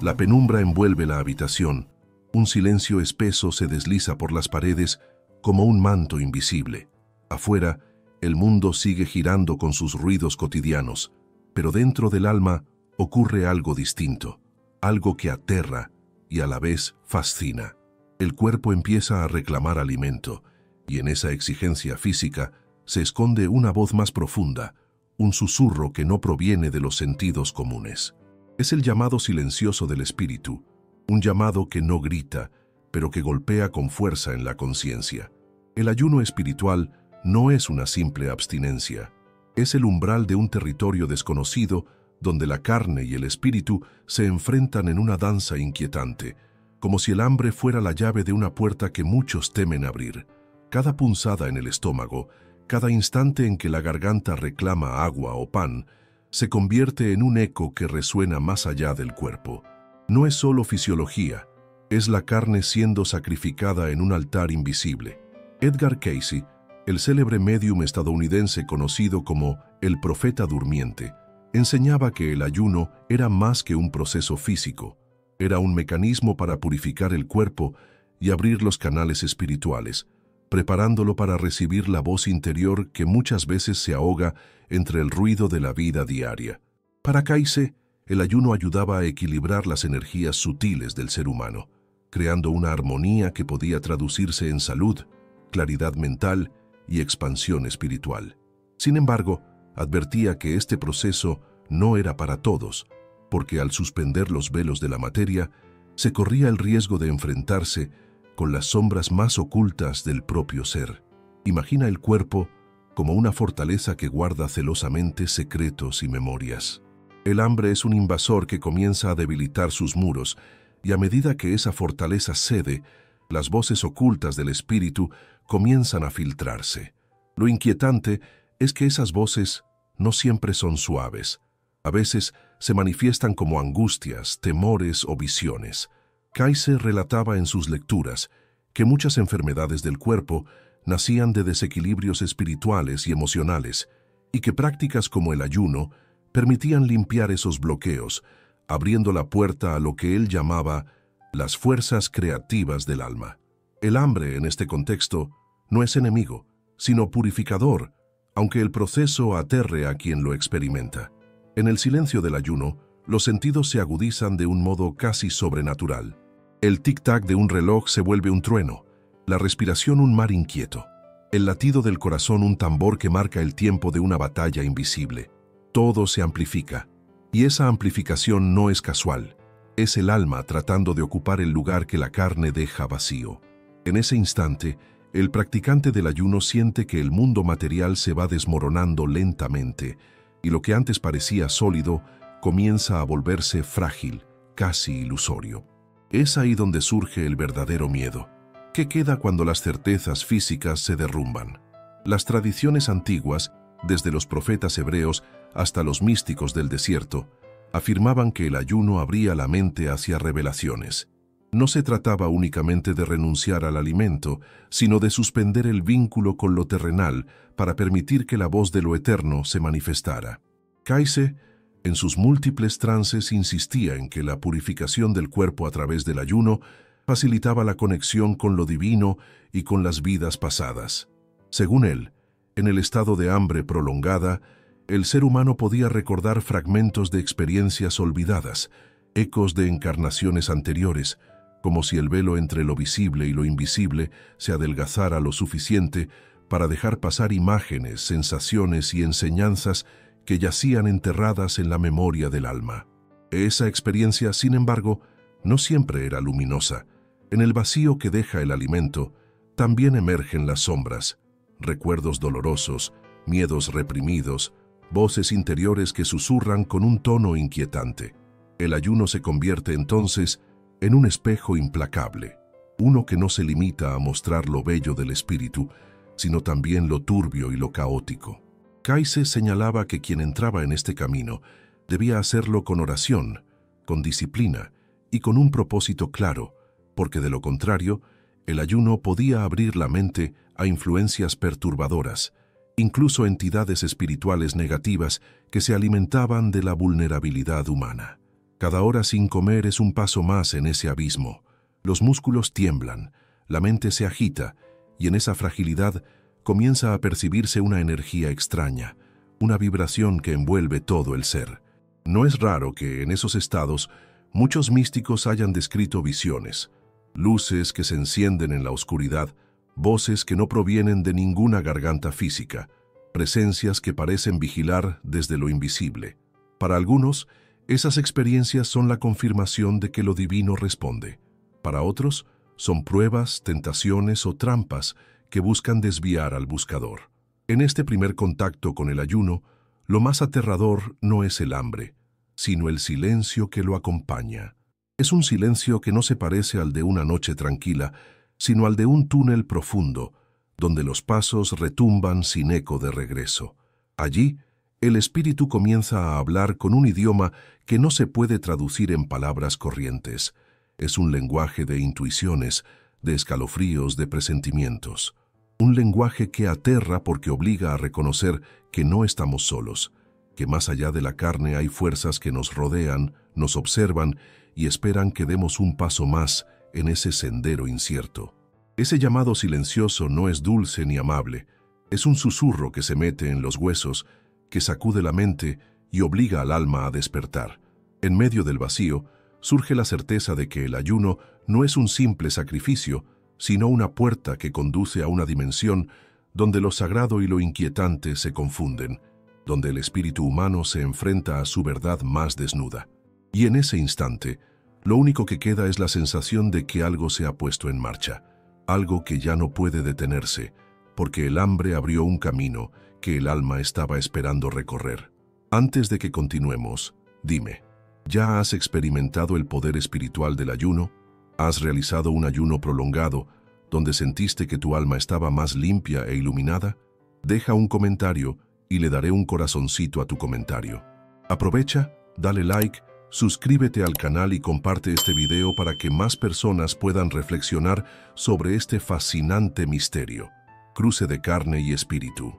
La penumbra envuelve la habitación. Un silencio espeso se desliza por las paredes como un manto invisible. Afuera, el mundo sigue girando con sus ruidos cotidianos, pero dentro del alma ocurre algo distinto, algo que aterra y a la vez fascina. El cuerpo empieza a reclamar alimento, y en esa exigencia física se esconde una voz más profunda, un susurro que no proviene de los sentidos comunes. Es el llamado silencioso del espíritu, un llamado que no grita, pero que golpea con fuerza en la conciencia. El ayuno espiritual no es una simple abstinencia, es el umbral de un territorio desconocido donde la carne y el espíritu se enfrentan en una danza inquietante, como si el hambre fuera la llave de una puerta que muchos temen abrir. Cada punzada en el estómago, cada instante en que la garganta reclama agua o pan, se convierte en un eco que resuena más allá del cuerpo. No es solo fisiología, es la carne siendo sacrificada en un altar invisible. Edgar Cayce, el célebre médium estadounidense conocido como el profeta durmiente, enseñaba que el ayuno era más que un proceso físico, era un mecanismo para purificar el cuerpo y abrir los canales espirituales, preparándolo para recibir la voz interior que muchas veces se ahoga entre el ruido de la vida diaria. Para Cayce, el ayuno ayudaba a equilibrar las energías sutiles del ser humano, creando una armonía que podía traducirse en salud, claridad mental y expansión espiritual. Sin embargo, advertía que este proceso no era para todos, porque al suspender los velos de la materia, se corría el riesgo de enfrentarse con las sombras más ocultas del propio ser. Imagina el cuerpo como una fortaleza que guarda celosamente secretos y memorias. El hambre es un invasor que comienza a debilitar sus muros, y a medida que esa fortaleza cede, las voces ocultas del espíritu comienzan a filtrarse. Lo inquietante es que esas voces no siempre son suaves. A veces se manifiestan como angustias, temores o visiones. Cayce relataba en sus lecturas que muchas enfermedades del cuerpo nacían de desequilibrios espirituales y emocionales, y que prácticas como el ayuno permitían limpiar esos bloqueos, abriendo la puerta a lo que él llamaba las fuerzas creativas del alma. El hambre, en este contexto, no es enemigo, sino purificador, aunque el proceso aterre a quien lo experimenta. En el silencio del ayuno, los sentidos se agudizan de un modo casi sobrenatural. El tic-tac de un reloj se vuelve un trueno, la respiración un mar inquieto, el latido del corazón un tambor que marca el tiempo de una batalla invisible. Todo se amplifica, y esa amplificación no es casual, es el alma tratando de ocupar el lugar que la carne deja vacío. En ese instante, el practicante del ayuno siente que el mundo material se va desmoronando lentamente, y lo que antes parecía sólido comienza a volverse frágil, casi ilusorio. Es ahí donde surge el verdadero miedo. ¿Qué queda cuando las certezas físicas se derrumban? Las tradiciones antiguas, desde los profetas hebreos hasta los místicos del desierto, afirmaban que el ayuno abría la mente hacia revelaciones. No se trataba únicamente de renunciar al alimento, sino de suspender el vínculo con lo terrenal para permitir que la voz de lo eterno se manifestara. Cayce, en sus múltiples trances, insistía en que la purificación del cuerpo a través del ayuno facilitaba la conexión con lo divino y con las vidas pasadas. Según él, en el estado de hambre prolongada, el ser humano podía recordar fragmentos de experiencias olvidadas, ecos de encarnaciones anteriores, como si el velo entre lo visible y lo invisible se adelgazara lo suficiente para dejar pasar imágenes, sensaciones y enseñanzas que yacían enterradas en la memoria del alma. Esa experiencia, sin embargo, no siempre era luminosa. En el vacío que deja el alimento, también emergen las sombras, recuerdos dolorosos, miedos reprimidos, voces interiores que susurran con un tono inquietante. El ayuno se convierte entonces en un espejo implacable, uno que no se limita a mostrar lo bello del espíritu, sino también lo turbio y lo caótico. Cayce señalaba que quien entraba en este camino debía hacerlo con oración, con disciplina y con un propósito claro, porque de lo contrario, el ayuno podía abrir la mente a influencias perturbadoras, incluso entidades espirituales negativas que se alimentaban de la vulnerabilidad humana. Cada hora sin comer es un paso más en ese abismo. Los músculos tiemblan, la mente se agita, y en esa fragilidad comienza a percibirse una energía extraña, una vibración que envuelve todo el ser. No es raro que en esos estados muchos místicos hayan descrito visiones, luces que se encienden en la oscuridad, voces que no provienen de ninguna garganta física, presencias que parecen vigilar desde lo invisible. Para algunos, esas experiencias son la confirmación de que lo divino responde. Para otros, son pruebas, tentaciones o trampas que buscan desviar al buscador. En este primer contacto con el ayuno, lo más aterrador no es el hambre, sino el silencio que lo acompaña. Es un silencio que no se parece al de una noche tranquila, sino al de un túnel profundo, donde los pasos retumban sin eco de regreso. Allí, el espíritu comienza a hablar con un idioma que no se puede traducir en palabras corrientes. Es un lenguaje de intuiciones, de escalofríos, de presentimientos. Un lenguaje que aterra porque obliga a reconocer que no estamos solos, que más allá de la carne hay fuerzas que nos rodean, nos observan y esperan que demos un paso más en ese sendero incierto. Ese llamado silencioso no es dulce ni amable, es un susurro que se mete en los huesos, que sacude la mente y obliga al alma a despertar. En medio del vacío, surge la certeza de que el ayuno no es un simple sacrificio, sino una puerta que conduce a una dimensión donde lo sagrado y lo inquietante se confunden, donde el espíritu humano se enfrenta a su verdad más desnuda. Y en ese instante, lo único que queda es la sensación de que algo se ha puesto en marcha, algo que ya no puede detenerse, porque el hambre abrió un camino que el alma estaba esperando recorrer. Antes de que continuemos, dime, ¿ya has experimentado el poder espiritual del ayuno? ¿Has realizado un ayuno prolongado donde sentiste que tu alma estaba más limpia e iluminada? Deja un comentario y le daré un corazoncito a tu comentario. Aprovecha, dale like, suscríbete al canal y comparte este video para que más personas puedan reflexionar sobre este fascinante misterio, cruce de carne y espíritu.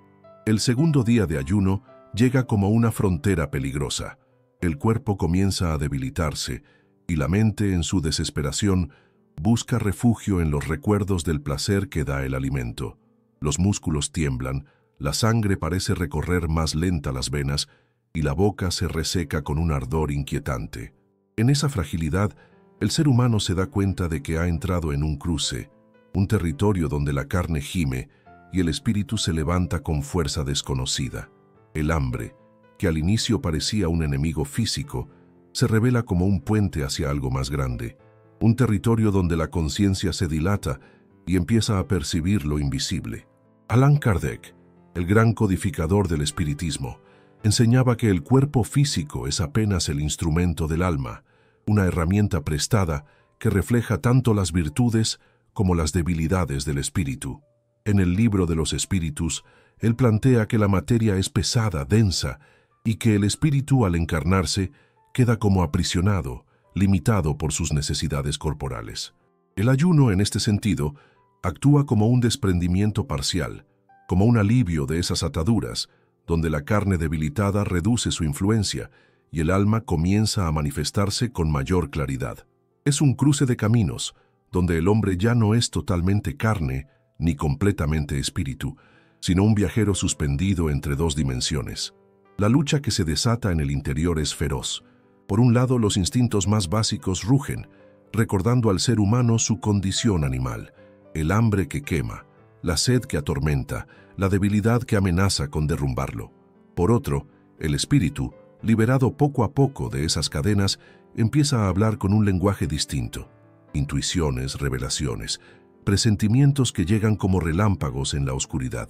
El segundo día de ayuno llega como una frontera peligrosa. El cuerpo comienza a debilitarse y la mente, en su desesperación, busca refugio en los recuerdos del placer que da el alimento. Los músculos tiemblan, la sangre parece recorrer más lenta las venas y la boca se reseca con un ardor inquietante. En esa fragilidad, el ser humano se da cuenta de que ha entrado en un cruce, un territorio donde la carne gime y el espíritu se levanta con fuerza desconocida. El hambre, que al inicio parecía un enemigo físico, se revela como un puente hacia algo más grande, un territorio donde la conciencia se dilata y empieza a percibir lo invisible. Allan Kardec, el gran codificador del espiritismo, enseñaba que el cuerpo físico es apenas el instrumento del alma, una herramienta prestada que refleja tanto las virtudes como las debilidades del espíritu. En el libro de los espíritus, él plantea que la materia es pesada, densa, y que el espíritu, al encarnarse, queda como aprisionado, limitado por sus necesidades corporales. El ayuno, en este sentido, actúa como un desprendimiento parcial, como un alivio de esas ataduras, donde la carne debilitada reduce su influencia y el alma comienza a manifestarse con mayor claridad. Es un cruce de caminos, donde el hombre ya no es totalmente carne ni completamente espíritu, sino un viajero suspendido entre dos dimensiones. La lucha que se desata en el interior es feroz. Por un lado, los instintos más básicos rugen, recordando al ser humano su condición animal, el hambre que quema, la sed que atormenta, la debilidad que amenaza con derrumbarlo. Por otro, el espíritu, liberado poco a poco de esas cadenas, empieza a hablar con un lenguaje distinto. Intuiciones, revelaciones, presentimientos que llegan como relámpagos en la oscuridad.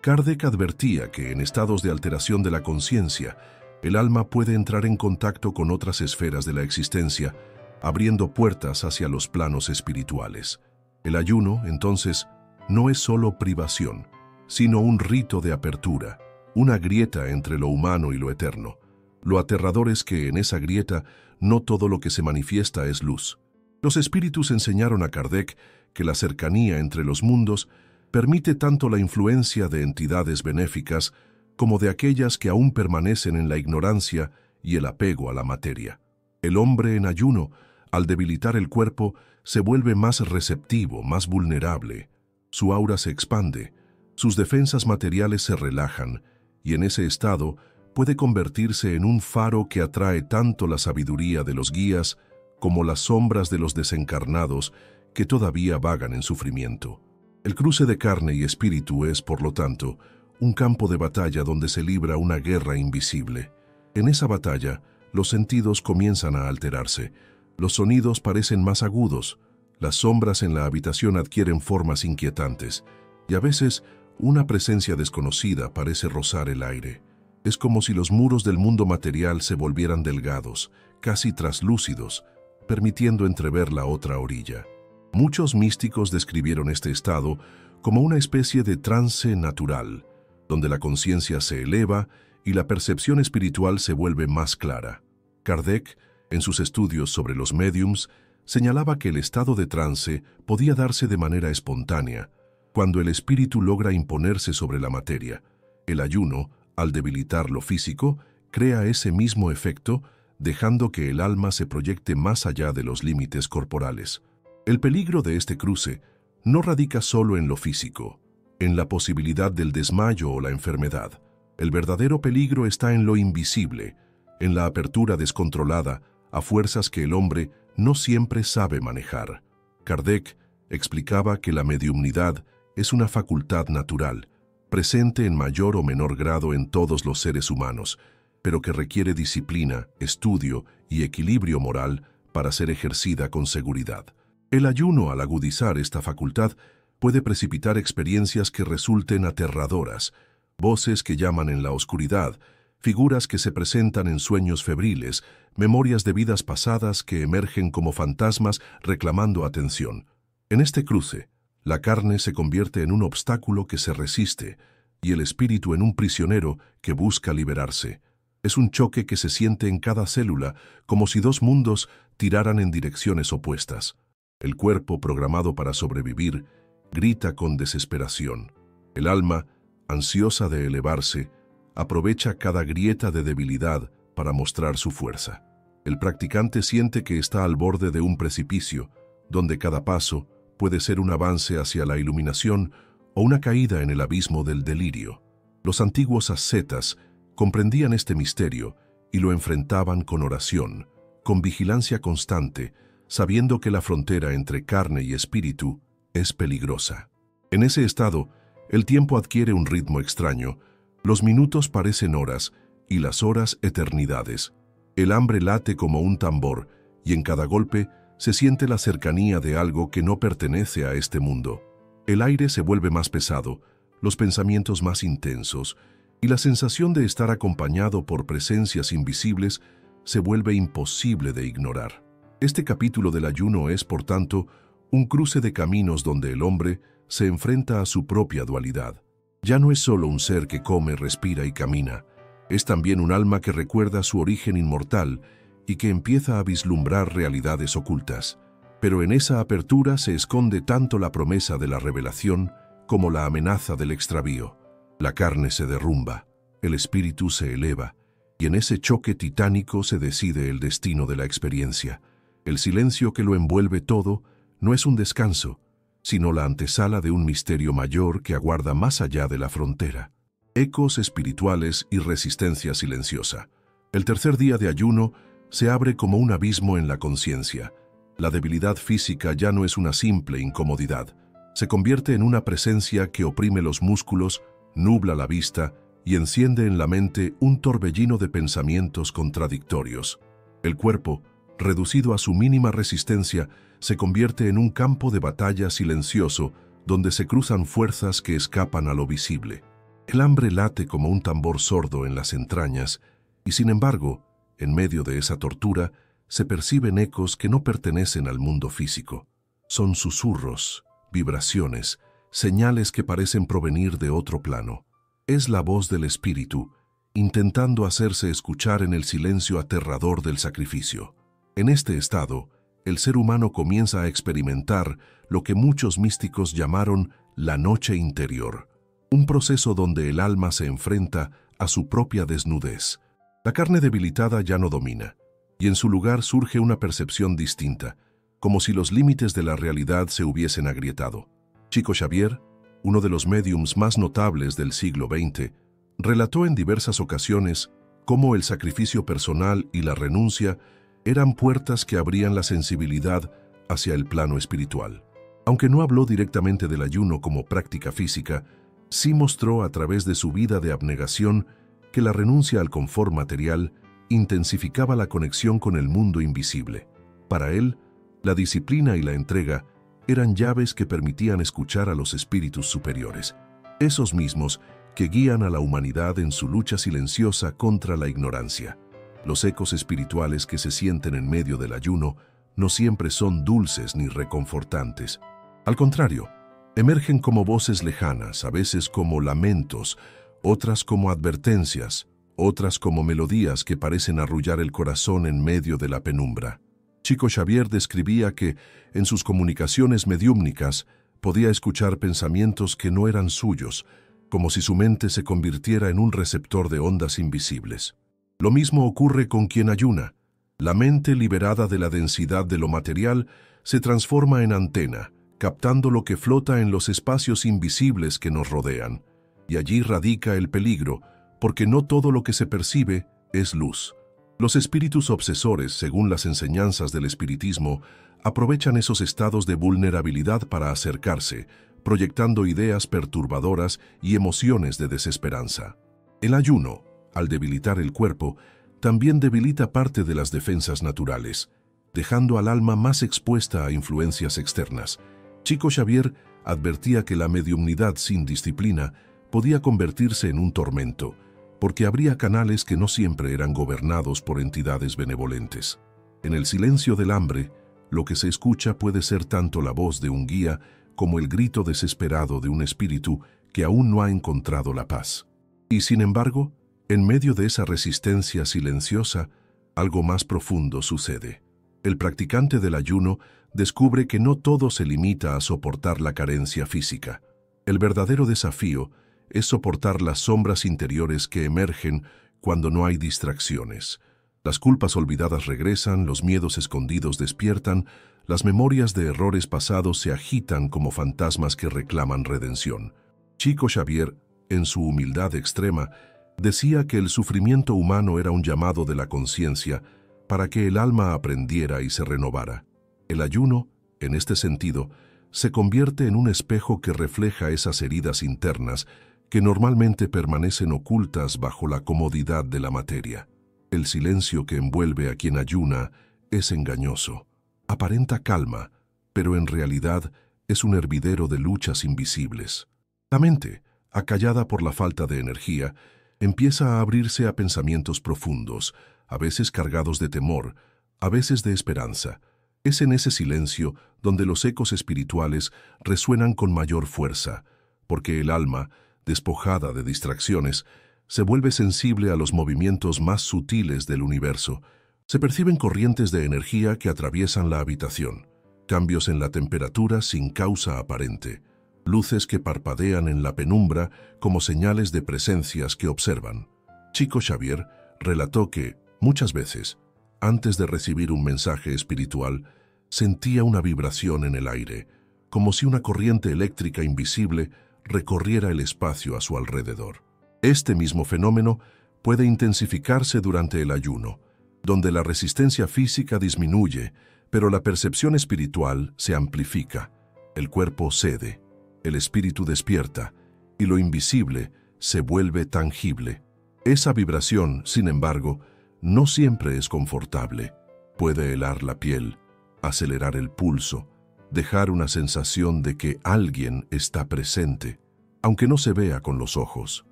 Kardec advertía que en estados de alteración de la conciencia, el alma puede entrar en contacto con otras esferas de la existencia, abriendo puertas hacia los planos espirituales. El ayuno, entonces, no es solo privación, sino un rito de apertura, una grieta entre lo humano y lo eterno. Lo aterrador es que en esa grieta no todo lo que se manifiesta es luz. Los espíritus enseñaron a Kardec que la cercanía entre los mundos permite tanto la influencia de entidades benéficas como de aquellas que aún permanecen en la ignorancia y el apego a la materia. El hombre en ayuno, al debilitar el cuerpo, se vuelve más receptivo, más vulnerable. Su aura se expande, sus defensas materiales se relajan, y en ese estado puede convertirse en un faro que atrae tanto la sabiduría de los guías como las sombras de los desencarnados que todavía vagan en sufrimiento. El cruce de carne y espíritu es, por lo tanto, un campo de batalla donde se libra una guerra invisible. En esa batalla, los sentidos comienzan a alterarse, los sonidos parecen más agudos, las sombras en la habitación adquieren formas inquietantes, y a veces una presencia desconocida parece rozar el aire. Es como si los muros del mundo material se volvieran delgados, casi traslúcidos, permitiendo entrever la otra orilla. Muchos místicos describieron este estado como una especie de trance natural, donde la conciencia se eleva y la percepción espiritual se vuelve más clara. Kardec, en sus estudios sobre los médiums, señalaba que el estado de trance podía darse de manera espontánea, cuando el espíritu logra imponerse sobre la materia. El ayuno, al debilitar lo físico, crea ese mismo efecto, dejando que el alma se proyecte más allá de los límites corporales. El peligro de este cruce no radica solo en lo físico, en la posibilidad del desmayo o la enfermedad. El verdadero peligro está en lo invisible, en la apertura descontrolada a fuerzas que el hombre no siempre sabe manejar. Kardec explicaba que la mediumnidad es una facultad natural, presente en mayor o menor grado en todos los seres humanos, pero que requiere disciplina, estudio y equilibrio moral para ser ejercida con seguridad. El ayuno, al agudizar esta facultad, puede precipitar experiencias que resulten aterradoras, voces que llaman en la oscuridad, figuras que se presentan en sueños febriles, memorias de vidas pasadas que emergen como fantasmas reclamando atención. En este cruce, la carne se convierte en un obstáculo que se resiste y el espíritu en un prisionero que busca liberarse. Es un choque que se siente en cada célula, como si dos mundos tiraran en direcciones opuestas. El cuerpo, programado para sobrevivir, grita con desesperación. El alma, ansiosa de elevarse, aprovecha cada grieta de debilidad para mostrar su fuerza. El practicante siente que está al borde de un precipicio, donde cada paso puede ser un avance hacia la iluminación o una caída en el abismo del delirio. Los antiguos ascetas comprendían este misterio y lo enfrentaban con oración, con vigilancia constante, sabiendo que la frontera entre carne y espíritu es peligrosa. En ese estado, el tiempo adquiere un ritmo extraño, los minutos parecen horas y las horas eternidades. El hambre late como un tambor y en cada golpe se siente la cercanía de algo que no pertenece a este mundo. El aire se vuelve más pesado, los pensamientos más intensos y la sensación de estar acompañado por presencias invisibles se vuelve imposible de ignorar. Este capítulo del ayuno es, por tanto, un cruce de caminos donde el hombre se enfrenta a su propia dualidad. Ya no es solo un ser que come, respira y camina, es también un alma que recuerda su origen inmortal y que empieza a vislumbrar realidades ocultas. Pero en esa apertura se esconde tanto la promesa de la revelación como la amenaza del extravío. La carne se derrumba, el espíritu se eleva, y en ese choque titánico se decide el destino de la experiencia. El silencio que lo envuelve todo no es un descanso, sino la antesala de un misterio mayor que aguarda más allá de la frontera. Ecos espirituales y resistencia silenciosa. El tercer día de ayuno se abre como un abismo en la conciencia. La debilidad física ya no es una simple incomodidad. Se convierte en una presencia que oprime los músculos, nubla la vista y enciende en la mente un torbellino de pensamientos contradictorios. El cuerpo, reducido a su mínima resistencia, se convierte en un campo de batalla silencioso donde se cruzan fuerzas que escapan a lo visible. El hambre late como un tambor sordo en las entrañas y, sin embargo, en medio de esa tortura, se perciben ecos que no pertenecen al mundo físico. Son susurros, vibraciones, señales que parecen provenir de otro plano. Es la voz del espíritu, intentando hacerse escuchar en el silencio aterrador del sacrificio. En este estado, el ser humano comienza a experimentar lo que muchos místicos llamaron la noche interior, un proceso donde el alma se enfrenta a su propia desnudez. La carne debilitada ya no domina. y en su lugar surge una percepción distinta, como si los límites de la realidad se hubiesen agrietado. Chico Xavier, uno de los médiums más notables del siglo XX, relató en diversas ocasiones cómo el sacrificio personal y la renuncia eran puertas que abrían la sensibilidad hacia el plano espiritual. Aunque no habló directamente del ayuno como práctica física, sí mostró a través de su vida de abnegación que la renuncia al confort material intensificaba la conexión con el mundo invisible. Para él, la disciplina y la entrega eran llaves que permitían escuchar a los espíritus superiores, esos mismos que guían a la humanidad en su lucha silenciosa contra la ignorancia. Los ecos espirituales que se sienten en medio del ayuno no siempre son dulces ni reconfortantes. Al contrario, emergen como voces lejanas, a veces como lamentos, otras como advertencias, otras como melodías que parecen arrullar el corazón en medio de la penumbra. Chico Xavier describía que, en sus comunicaciones mediúmnicas, podía escuchar pensamientos que no eran suyos, como si su mente se convirtiera en un receptor de ondas invisibles. Lo mismo ocurre con quien ayuna. La mente liberada de la densidad de lo material se transforma en antena, captando lo que flota en los espacios invisibles que nos rodean. Y allí radica el peligro, porque no todo lo que se percibe es luz. Los espíritus obsesores, según las enseñanzas del espiritismo, aprovechan esos estados de vulnerabilidad para acercarse, proyectando ideas perturbadoras y emociones de desesperanza. El ayuno, al debilitar el cuerpo, también debilita parte de las defensas naturales, dejando al alma más expuesta a influencias externas. Chico Xavier advertía que la mediumnidad sin disciplina podía convertirse en un tormento, porque habría canales que no siempre eran gobernados por entidades benevolentes. En el silencio del hambre, lo que se escucha puede ser tanto la voz de un guía como el grito desesperado de un espíritu que aún no ha encontrado la paz. Y sin embargo, en medio de esa resistencia silenciosa, algo más profundo sucede. El practicante del ayuno descubre que no todo se limita a soportar la carencia física. El verdadero desafío es soportar las sombras interiores que emergen cuando no hay distracciones. Las culpas olvidadas regresan, los miedos escondidos despiertan, las memorias de errores pasados se agitan como fantasmas que reclaman redención. Chico Xavier, en su humildad extrema, decía que el sufrimiento humano era un llamado de la conciencia para que el alma aprendiera y se renovara. El ayuno, en este sentido, se convierte en un espejo que refleja esas heridas internas que normalmente permanecen ocultas bajo la comodidad de la materia. El silencio que envuelve a quien ayuna es engañoso. Aparenta calma, pero en realidad es un hervidero de luchas invisibles. La mente, acallada por la falta de energía, empieza a abrirse a pensamientos profundos, a veces cargados de temor, a veces de esperanza. Es en ese silencio donde los ecos espirituales resuenan con mayor fuerza, porque el alma, despojada de distracciones, se vuelve sensible a los movimientos más sutiles del universo. Se perciben corrientes de energía que atraviesan la habitación, cambios en la temperatura sin causa aparente, luces que parpadean en la penumbra como señales de presencias que observan. Chico Xavier relató que, muchas veces, antes de recibir un mensaje espiritual, sentía una vibración en el aire, como si una corriente eléctrica invisible recorriera el espacio a su alrededor. Este mismo fenómeno puede intensificarse durante el ayuno, donde la resistencia física disminuye, pero la percepción espiritual se amplifica, el cuerpo cede, el espíritu despierta, y lo invisible se vuelve tangible. Esa vibración, sin embargo, no siempre es confortable. Puede helar la piel, acelerar el pulso, dejar una sensación de que alguien está presente, aunque no se vea con los ojos.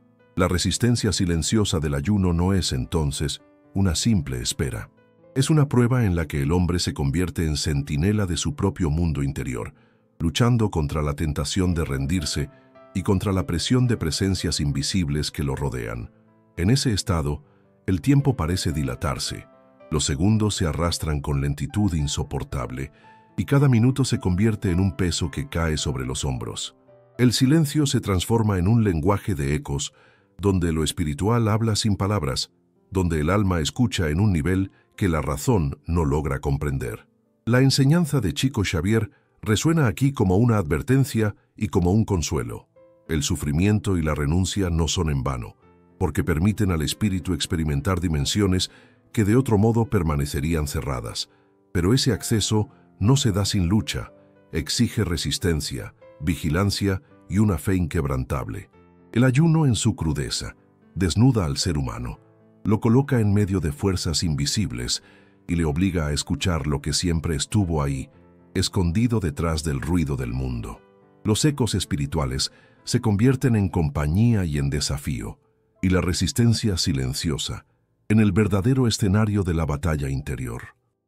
La resistencia silenciosa del ayuno no es, entonces, una simple espera. Es una prueba en la que el hombre se convierte en centinela de su propio mundo interior, luchando contra la tentación de rendirse y contra la presión de presencias invisibles que lo rodean. En ese estado, el tiempo parece dilatarse, los segundos se arrastran con lentitud insoportable, y cada minuto se convierte en un peso que cae sobre los hombros. El silencio se transforma en un lenguaje de ecos, donde lo espiritual habla sin palabras, donde el alma escucha en un nivel que la razón no logra comprender. La enseñanza de Chico Xavier resuena aquí como una advertencia y como un consuelo. El sufrimiento y la renuncia no son en vano, porque permiten al espíritu experimentar dimensiones que de otro modo permanecerían cerradas. Pero ese acceso no se da sin lucha, exige resistencia, vigilancia y una fe inquebrantable. El ayuno en su crudeza desnuda al ser humano, lo coloca en medio de fuerzas invisibles y le obliga a escuchar lo que siempre estuvo ahí, escondido detrás del ruido del mundo. Los ecos espirituales se convierten en compañía y en desafío, y la resistencia silenciosa, en el verdadero escenario de la batalla interior.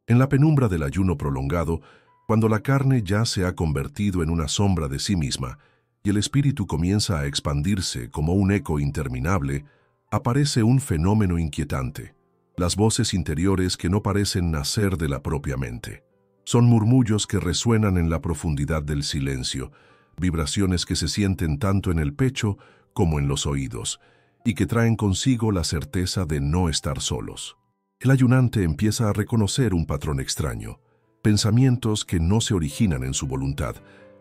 En la penumbra del ayuno prolongado, cuando la carne ya se ha convertido en una sombra de sí misma y el espíritu comienza a expandirse como un eco interminable, aparece un fenómeno inquietante: las voces interiores que no parecen nacer de la propia mente. Son murmullos que resuenan en la profundidad del silencio, vibraciones que se sienten tanto en el pecho como en los oídos, y que traen consigo la certeza de no estar solos. El ayunante empieza a reconocer un patrón extraño: pensamientos que no se originan en su voluntad,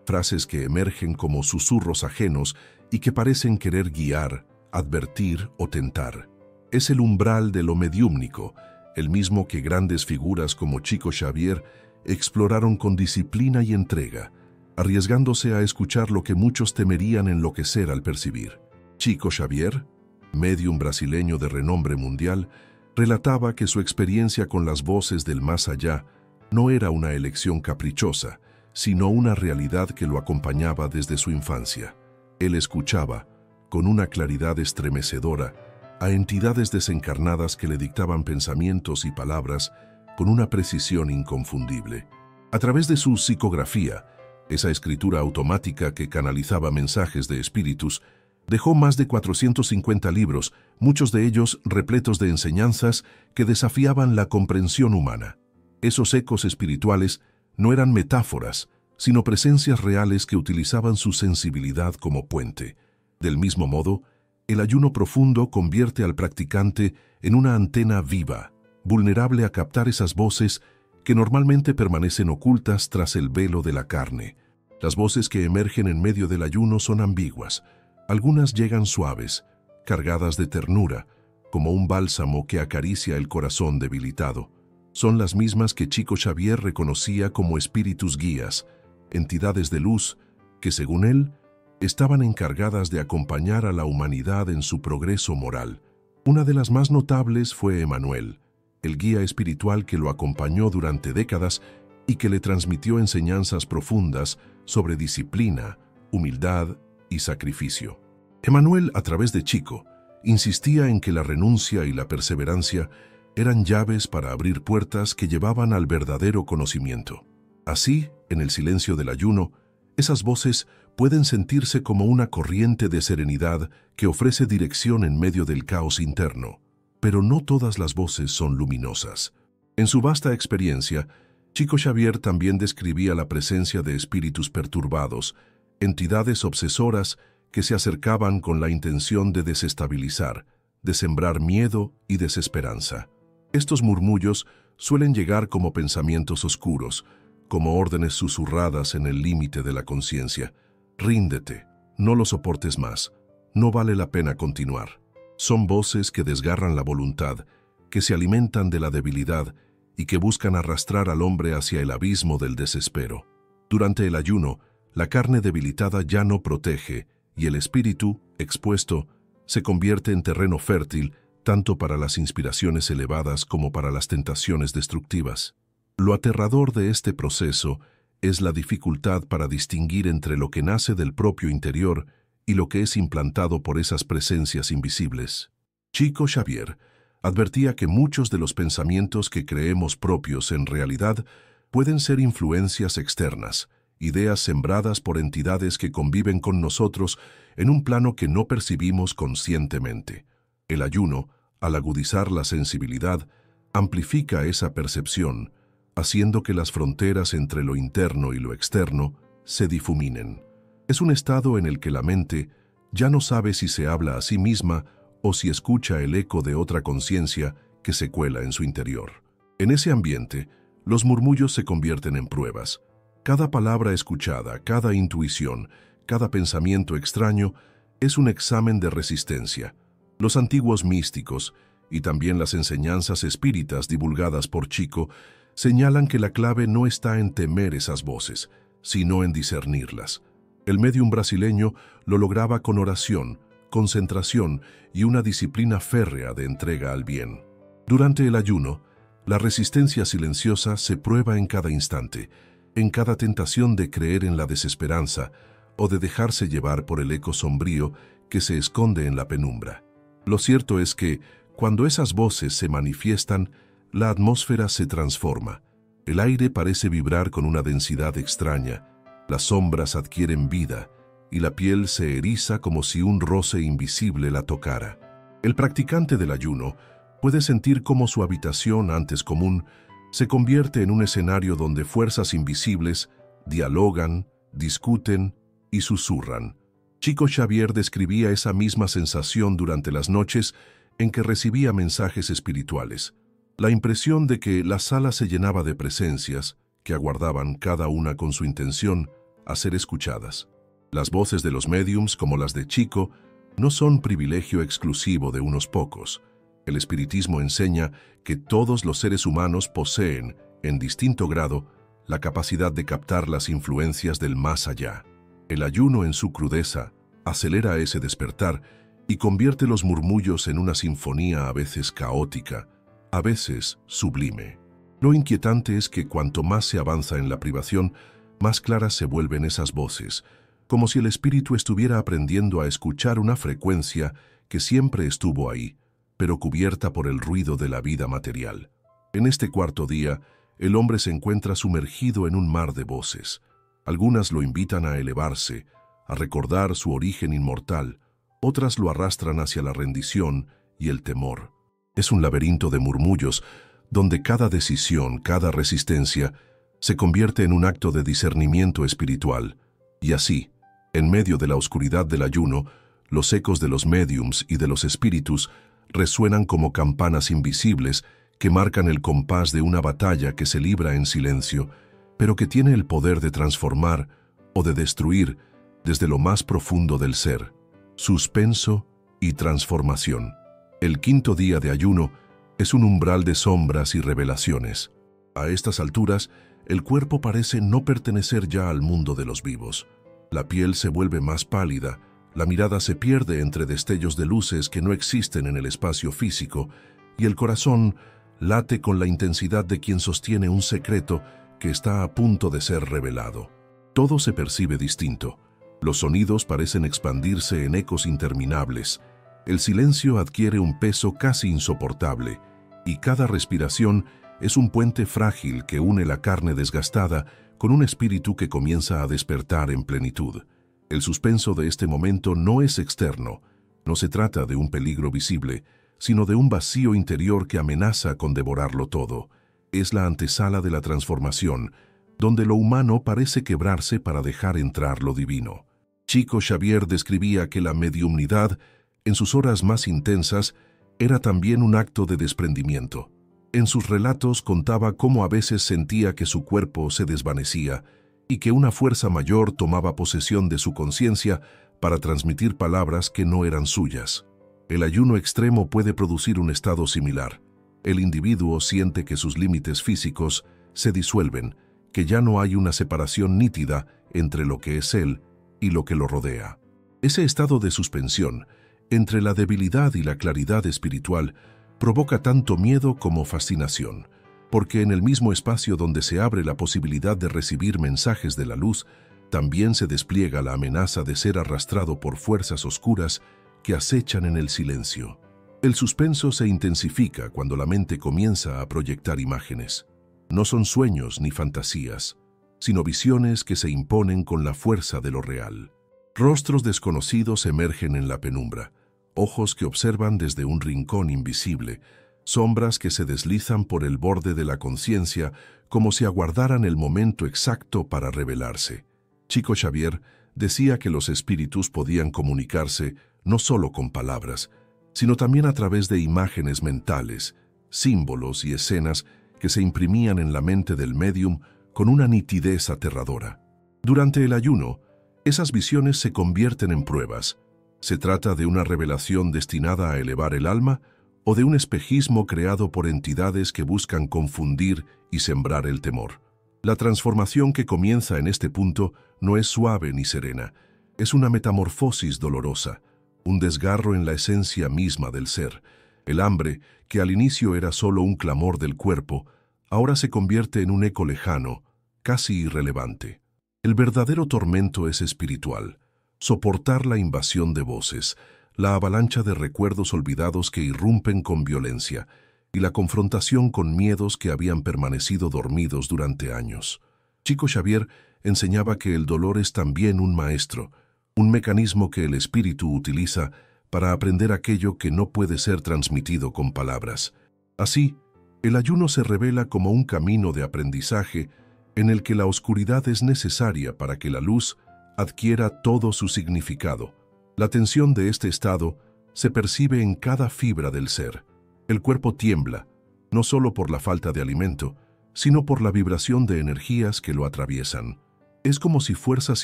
frases que emergen como susurros ajenos y que parecen querer guiar, advertir o tentar. Es el umbral de lo mediúmnico, el mismo que grandes figuras como Chico Xavier exploraron con disciplina y entrega, arriesgándose a escuchar lo que muchos temerían enloquecer al percibir. Chico Xavier, médium brasileño de renombre mundial, relataba que su experiencia con las voces del más allá no era una elección caprichosa, sino una realidad que lo acompañaba desde su infancia. Él escuchaba, con una claridad estremecedora, a entidades desencarnadas que le dictaban pensamientos y palabras con una precisión inconfundible. A través de su psicografía, esa escritura automática que canalizaba mensajes de espíritus, dejó más de 450 libros, muchos de ellos repletos de enseñanzas que desafiaban la comprensión humana. Esos ecos espirituales no eran metáforas, sino presencias reales que utilizaban su sensibilidad como puente. Del mismo modo, el ayuno profundo convierte al practicante en una antena viva, vulnerable a captar esas voces que normalmente permanecen ocultas tras el velo de la carne. Las voces que emergen en medio del ayuno son ambiguas. Algunas llegan suaves, cargadas de ternura, como un bálsamo que acaricia el corazón debilitado. Son las mismas que Chico Xavier reconocía como espíritus guías, entidades de luz que, según él, estaban encargadas de acompañar a la humanidad en su progreso moral. Una de las más notables fue Emmanuel, el guía espiritual que lo acompañó durante décadas y que le transmitió enseñanzas profundas sobre disciplina, humildad y sacrificio. Emmanuel, a través de Chico, insistía en que la renuncia y la perseverancia eran llaves para abrir puertas que llevaban al verdadero conocimiento. Así, en el silencio del ayuno, esas voces pueden sentirse como una corriente de serenidad que ofrece dirección en medio del caos interno. Pero no todas las voces son luminosas. En su vasta experiencia, Chico Xavier también describía la presencia de espíritus perturbados, entidades obsesoras que se acercaban con la intención de desestabilizar, de sembrar miedo y desesperanza. Estos murmullos suelen llegar como pensamientos oscuros, como órdenes susurradas en el límite de la conciencia. Ríndete, no lo soportes más, no vale la pena continuar. Son voces que desgarran la voluntad, que se alimentan de la debilidad y que buscan arrastrar al hombre hacia el abismo del desespero. Durante el ayuno, la carne debilitada ya no protege y el espíritu, expuesto, se convierte en terreno fértil tanto para las inspiraciones elevadas como para las tentaciones destructivas. Lo aterrador de este proceso es la dificultad para distinguir entre lo que nace del propio interior y lo que es implantado por esas presencias invisibles. Chico Xavier advertía que muchos de los pensamientos que creemos propios en realidad pueden ser influencias externas, ideas sembradas por entidades que conviven con nosotros en un plano que no percibimos conscientemente. El ayuno, al agudizar la sensibilidad, amplifica esa percepción, haciendo que las fronteras entre lo interno y lo externo se difuminen. Es un estado en el que la mente ya no sabe si se habla a sí misma o si escucha el eco de otra conciencia que se cuela en su interior. En ese ambiente, los murmullos se convierten en pruebas. Cada palabra escuchada, cada intuición, cada pensamiento extraño es un examen de resistencia. Los antiguos místicos, y también las enseñanzas espíritas divulgadas por Chico, señalan que la clave no está en temer esas voces, sino en discernirlas. El médium brasileño lo lograba con oración, concentración y una disciplina férrea de entrega al bien. Durante el ayuno, la resistencia silenciosa se prueba en cada instante, en cada tentación de creer en la desesperanza o de dejarse llevar por el eco sombrío que se esconde en la penumbra. Lo cierto es que, cuando esas voces se manifiestan, la atmósfera se transforma. El aire parece vibrar con una densidad extraña, las sombras adquieren vida y la piel se eriza como si un roce invisible la tocara. El practicante del ayuno puede sentir cómo su habitación, antes común, se convierte en un escenario donde fuerzas invisibles dialogan, discuten y susurran. Chico Xavier describía esa misma sensación durante las noches en que recibía mensajes espirituales. La impresión de que la sala se llenaba de presencias que aguardaban cada una con su intención a ser escuchadas. Las voces de los médiums, como las de Chico, no son privilegio exclusivo de unos pocos. El espiritismo enseña que todos los seres humanos poseen, en distinto grado, la capacidad de captar las influencias del más allá. El ayuno en su crudeza acelera ese despertar y convierte los murmullos en una sinfonía a veces caótica, a veces sublime. Lo inquietante es que cuanto más se avanza en la privación, más claras se vuelven esas voces, como si el espíritu estuviera aprendiendo a escuchar una frecuencia que siempre estuvo ahí, pero cubierta por el ruido de la vida material. En este cuarto día, el hombre se encuentra sumergido en un mar de voces. Algunas lo invitan a elevarse, a recordar su origen inmortal, otras lo arrastran hacia la rendición y el temor. Es un laberinto de murmullos donde cada decisión, cada resistencia, se convierte en un acto de discernimiento espiritual. Y así, en medio de la oscuridad del ayuno, los ecos de los médiums y de los espíritus resuenan como campanas invisibles que marcan el compás de una batalla que se libra en silencio, pero que tiene el poder de transformar o de destruir desde lo más profundo del ser. Suspenso y transformación. El quinto día de ayuno es un umbral de sombras y revelaciones. A estas alturas, el cuerpo parece no pertenecer ya al mundo de los vivos. La piel se vuelve más pálida, la mirada se pierde entre destellos de luces que no existen en el espacio físico, y el corazón late con la intensidad de quien sostiene un secreto que está a punto de ser revelado. Todo se percibe distinto. Los sonidos parecen expandirse en ecos interminables. El silencio adquiere un peso casi insoportable, y cada respiración es un puente frágil que une la carne desgastada con un espíritu que comienza a despertar en plenitud. El suspenso de este momento no es externo, no se trata de un peligro visible, sino de un vacío interior que amenaza con devorarlo todo. Es la antesala de la transformación, donde lo humano parece quebrarse para dejar entrar lo divino. Chico Xavier describía que la mediumnidad, en sus horas más intensas, era también un acto de desprendimiento. En sus relatos contaba cómo a veces sentía que su cuerpo se desvanecía y que una fuerza mayor tomaba posesión de su conciencia para transmitir palabras que no eran suyas. El ayuno extremo puede producir un estado similar. El individuo siente que sus límites físicos se disuelven, que ya no hay una separación nítida entre lo que es él y lo que lo rodea. Ese estado de suspensión, entre la debilidad y la claridad espiritual, provoca tanto miedo como fascinación, porque en el mismo espacio donde se abre la posibilidad de recibir mensajes de la luz, también se despliega la amenaza de ser arrastrado por fuerzas oscuras que acechan en el silencio. El suspenso se intensifica cuando la mente comienza a proyectar imágenes. No son sueños ni fantasías, sino visiones que se imponen con la fuerza de lo real. Rostros desconocidos emergen en la penumbra, ojos que observan desde un rincón invisible, sombras que se deslizan por el borde de la conciencia como si aguardaran el momento exacto para revelarse. Chico Xavier decía que los espíritus podían comunicarse no solo con palabras, sino también a través de imágenes mentales, símbolos y escenas que se imprimían en la mente del médium con una nitidez aterradora. Durante el ayuno, esas visiones se convierten en pruebas. ¿Se trata de una revelación destinada a elevar el alma o de un espejismo creado por entidades que buscan confundir y sembrar el temor? La transformación que comienza en este punto no es suave ni serena, es una metamorfosis dolorosa, un desgarro en la esencia misma del ser. El hambre, que al inicio era solo un clamor del cuerpo, ahora se convierte en un eco lejano, casi irrelevante. El verdadero tormento es espiritual, soportar la invasión de voces, la avalancha de recuerdos olvidados que irrumpen con violencia, y la confrontación con miedos que habían permanecido dormidos durante años. Chico Xavier enseñaba que el dolor es también un maestro, un mecanismo que el espíritu utiliza para aprender aquello que no puede ser transmitido con palabras. Así, el ayuno se revela como un camino de aprendizaje en el que la oscuridad es necesaria para que la luz adquiera todo su significado. La tensión de este estado se percibe en cada fibra del ser. El cuerpo tiembla, no solo por la falta de alimento, sino por la vibración de energías que lo atraviesan. Es como si fuerzas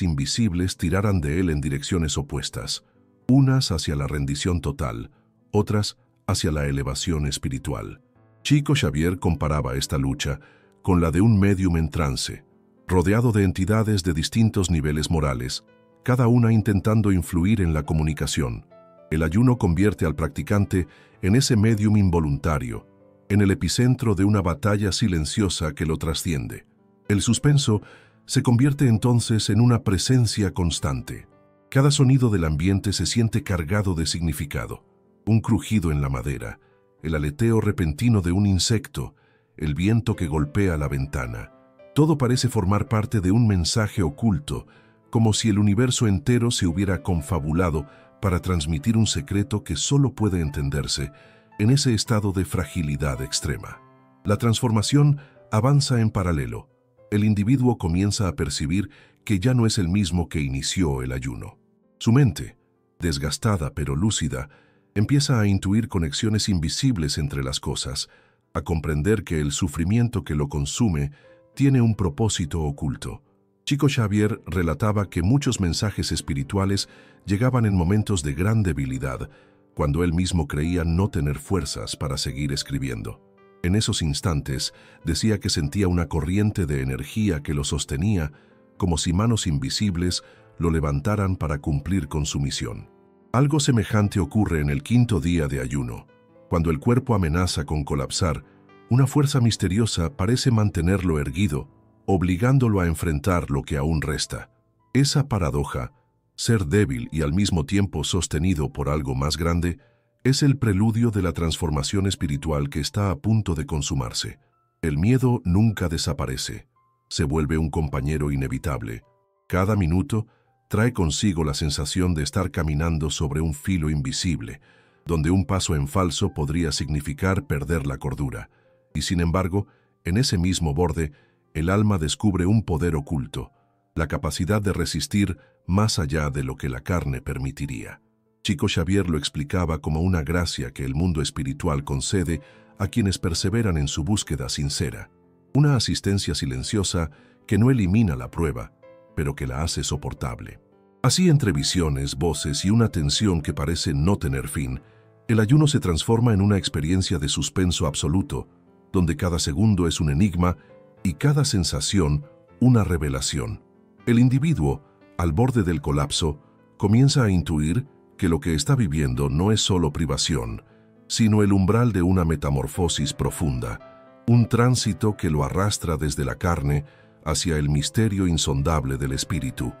invisibles tiraran de él en direcciones opuestas, unas hacia la rendición total, otras hacia la elevación espiritual. Chico Xavier comparaba esta lucha con la de un médium en trance, rodeado de entidades de distintos niveles morales, cada una intentando influir en la comunicación. El ayuno convierte al practicante en ese médium involuntario, en el epicentro de una batalla silenciosa que lo trasciende. El suspenso se convierte entonces en una presencia constante. Cada sonido del ambiente se siente cargado de significado. Un crujido en la madera, el aleteo repentino de un insecto, el viento que golpea la ventana. Todo parece formar parte de un mensaje oculto, como si el universo entero se hubiera confabulado para transmitir un secreto que solo puede entenderse en ese estado de fragilidad extrema. La transformación avanza en paralelo. El individuo comienza a percibir que ya no es el mismo que inició el ayuno. Su mente, desgastada pero lúcida, empieza a intuir conexiones invisibles entre las cosas, a comprender que el sufrimiento que lo consume tiene un propósito oculto. Chico Xavier relataba que muchos mensajes espirituales llegaban en momentos de gran debilidad, cuando él mismo creía no tener fuerzas para seguir escribiendo. En esos instantes, decía que sentía una corriente de energía que lo sostenía, como si manos invisibles lo levantaran para cumplir con su misión. Algo semejante ocurre en el quinto día de ayuno. Cuando el cuerpo amenaza con colapsar, una fuerza misteriosa parece mantenerlo erguido, obligándolo a enfrentar lo que aún resta. Esa paradoja, ser débil y al mismo tiempo sostenido por algo más grande, es el preludio de la transformación espiritual que está a punto de consumarse. El miedo nunca desaparece, se vuelve un compañero inevitable. Cada minuto trae consigo la sensación de estar caminando sobre un filo invisible, donde un paso en falso podría significar perder la cordura. Y sin embargo, en ese mismo borde, el alma descubre un poder oculto, la capacidad de resistir más allá de lo que la carne permitiría. Chico Xavier lo explicaba como una gracia que el mundo espiritual concede a quienes perseveran en su búsqueda sincera, una asistencia silenciosa que no elimina la prueba, pero que la hace soportable. Así, entre visiones, voces y una tensión que parece no tener fin, el ayuno se transforma en una experiencia de suspenso absoluto, donde cada segundo es un enigma y cada sensación una revelación. El individuo, al borde del colapso, comienza a intuir que lo que está viviendo no es solo privación, sino el umbral de una metamorfosis profunda, un tránsito que lo arrastra desde la carne hacia el misterio insondable del espíritu.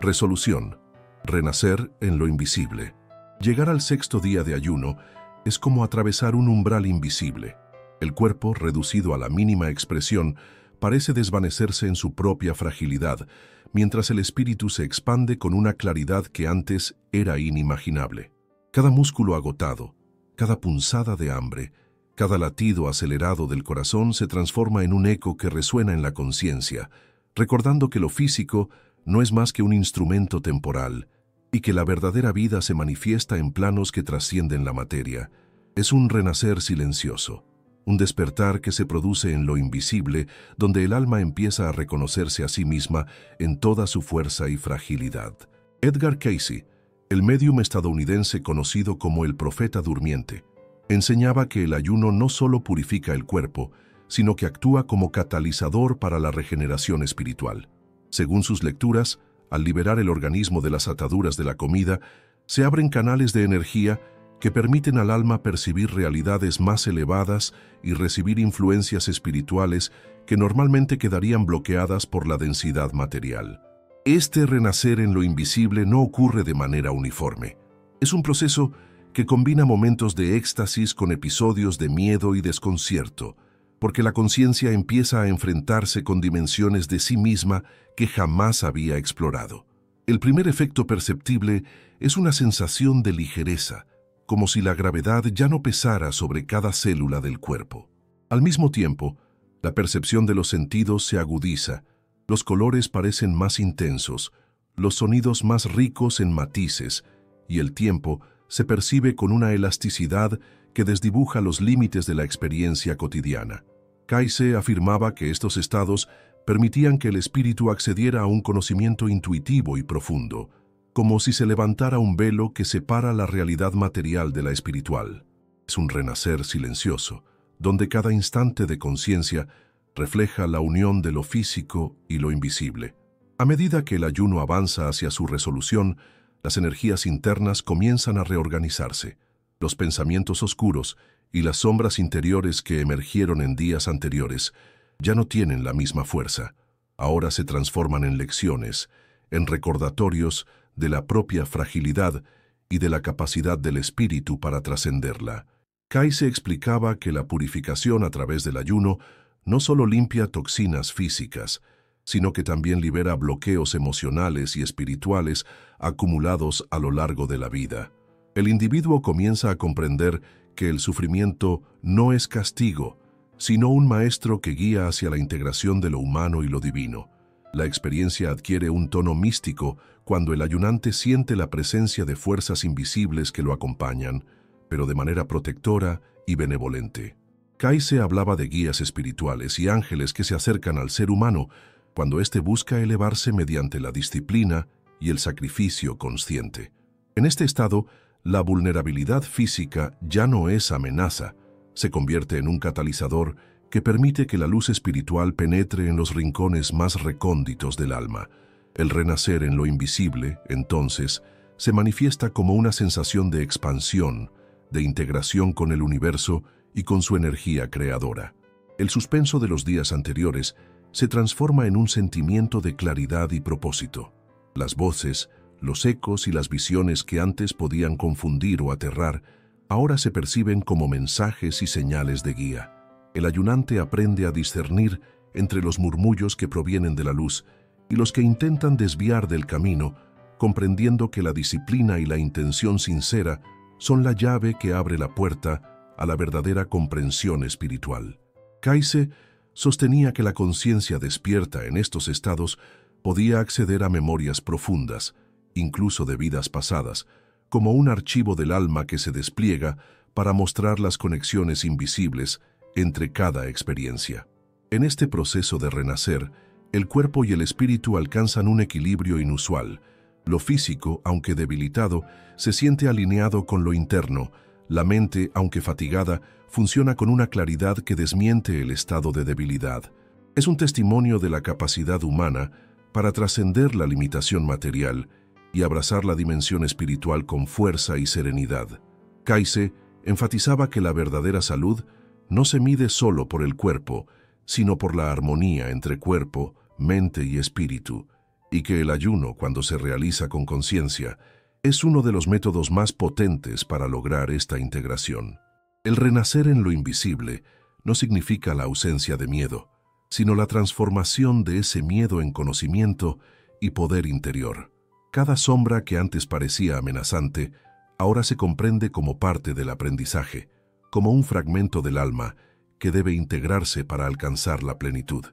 Resolución: renacer en lo invisible. Llegar al sexto día de ayuno es como atravesar un umbral invisible. El cuerpo, reducido a la mínima expresión, parece desvanecerse en su propia fragilidad, mientras el espíritu se expande con una claridad que antes era inimaginable. Cada músculo agotado, cada punzada de hambre, cada latido acelerado del corazón se transforma en un eco que resuena en la conciencia, recordando que lo físico no es más que un instrumento temporal y que la verdadera vida se manifiesta en planos que trascienden la materia. Es un renacer silencioso, un despertar que se produce en lo invisible, donde el alma empieza a reconocerse a sí misma en toda su fuerza y fragilidad. Edgar Cayce, el médium estadounidense conocido como el profeta durmiente, enseñaba que el ayuno no solo purifica el cuerpo, sino que actúa como catalizador para la regeneración espiritual. Según sus lecturas, al liberar el organismo de las ataduras de la comida, se abren canales de energía que permiten al alma percibir realidades más elevadas y recibir influencias espirituales que normalmente quedarían bloqueadas por la densidad material. Este renacer en lo invisible no ocurre de manera uniforme. Es un proceso que combina momentos de éxtasis con episodios de miedo y desconcierto, porque la conciencia empieza a enfrentarse con dimensiones de sí misma que jamás había explorado. El primer efecto perceptible es una sensación de ligereza, como si la gravedad ya no pesara sobre cada célula del cuerpo. Al mismo tiempo, la percepción de los sentidos se agudiza, los colores parecen más intensos, los sonidos más ricos en matices, y el tiempo se percibe con una elasticidad que desdibuja los límites de la experiencia cotidiana. Cayce afirmaba que estos estados permitían que el espíritu accediera a un conocimiento intuitivo y profundo, como si se levantara un velo que separa la realidad material de la espiritual. Es un renacer silencioso, donde cada instante de conciencia refleja la unión de lo físico y lo invisible. A medida que el ayuno avanza hacia su resolución, las energías internas comienzan a reorganizarse. Los pensamientos oscuros y las sombras interiores que emergieron en días anteriores ya no tienen la misma fuerza. Ahora se transforman en lecciones, en recordatorios de la propia fragilidad y de la capacidad del espíritu para trascenderla. Cayce explicaba que la purificación a través del ayuno no solo limpia toxinas físicas, sino que también libera bloqueos emocionales y espirituales acumulados a lo largo de la vida. El individuo comienza a comprender que el sufrimiento no es castigo, sino un maestro que guía hacia la integración de lo humano y lo divino. La experiencia adquiere un tono místico cuando el ayunante siente la presencia de fuerzas invisibles que lo acompañan, pero de manera protectora y benevolente. Cayce hablaba de guías espirituales y ángeles que se acercan al ser humano cuando éste busca elevarse mediante la disciplina y el sacrificio consciente. En este estado, la vulnerabilidad física ya no es amenaza, se convierte en un catalizador que permite que la luz espiritual penetre en los rincones más recónditos del alma. El renacer en lo invisible, entonces, se manifiesta como una sensación de expansión, de integración con el universo y con su energía creadora. El suspenso de los días anteriores se transforma en un sentimiento de claridad y propósito. Las voces, los ecos y las visiones que antes podían confundir o aterrar, ahora se perciben como mensajes y señales de guía. El ayunante aprende a discernir entre los murmullos que provienen de la luz y los que intentan desviar del camino, comprendiendo que la disciplina y la intención sincera son la llave que abre la puerta a la verdadera comprensión espiritual. Cayce sostenía que la conciencia despierta en estos estados podía acceder a memorias profundas, incluso de vidas pasadas, como un archivo del alma que se despliega para mostrar las conexiones invisibles entre cada experiencia. En este proceso de renacer, el cuerpo y el espíritu alcanzan un equilibrio inusual. Lo físico, aunque debilitado, se siente alineado con lo interno. La mente, aunque fatigada, funciona con una claridad que desmiente el estado de debilidad. Es un testimonio de la capacidad humana para trascender la limitación material y abrazar la dimensión espiritual con fuerza y serenidad. Cayce enfatizaba que la verdadera salud no se mide solo por el cuerpo, sino por la armonía entre cuerpo, mente y espíritu, y que el ayuno, cuando se realiza con conciencia, es uno de los métodos más potentes para lograr esta integración. El renacer en lo invisible no significa la ausencia de miedo, sino la transformación de ese miedo en conocimiento y poder interior. Cada sombra que antes parecía amenazante, ahora se comprende como parte del aprendizaje, como un fragmento del alma que debe integrarse para alcanzar la plenitud.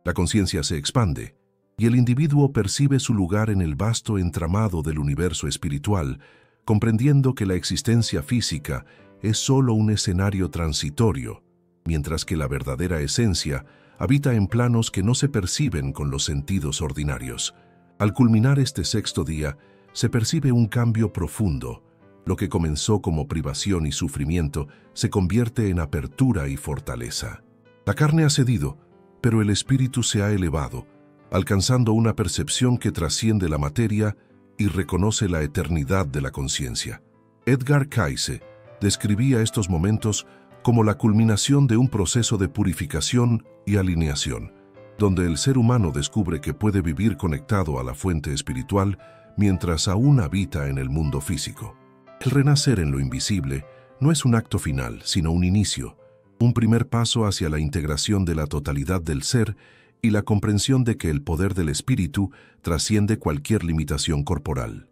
La conciencia se expande, y el individuo percibe su lugar en el vasto entramado del universo espiritual, comprendiendo que la existencia física es solo un escenario transitorio mientras que la verdadera esencia habita en planos que no se perciben con los sentidos ordinarios. Al culminar este sexto día, se percibe un cambio profundo. Lo que comenzó como privación y sufrimiento se convierte en apertura y fortaleza. La carne ha cedido, pero el espíritu se ha elevado, alcanzando una percepción que trasciende la materia y reconoce la eternidad de la conciencia. Edgar Cayce describía estos momentos como la culminación de un proceso de purificación y alineación, donde el ser humano descubre que puede vivir conectado a la fuente espiritual mientras aún habita en el mundo físico. El renacer en lo invisible no es un acto final, sino un inicio, un primer paso hacia la integración de la totalidad del ser y la comprensión de que el poder del espíritu trasciende cualquier limitación corporal.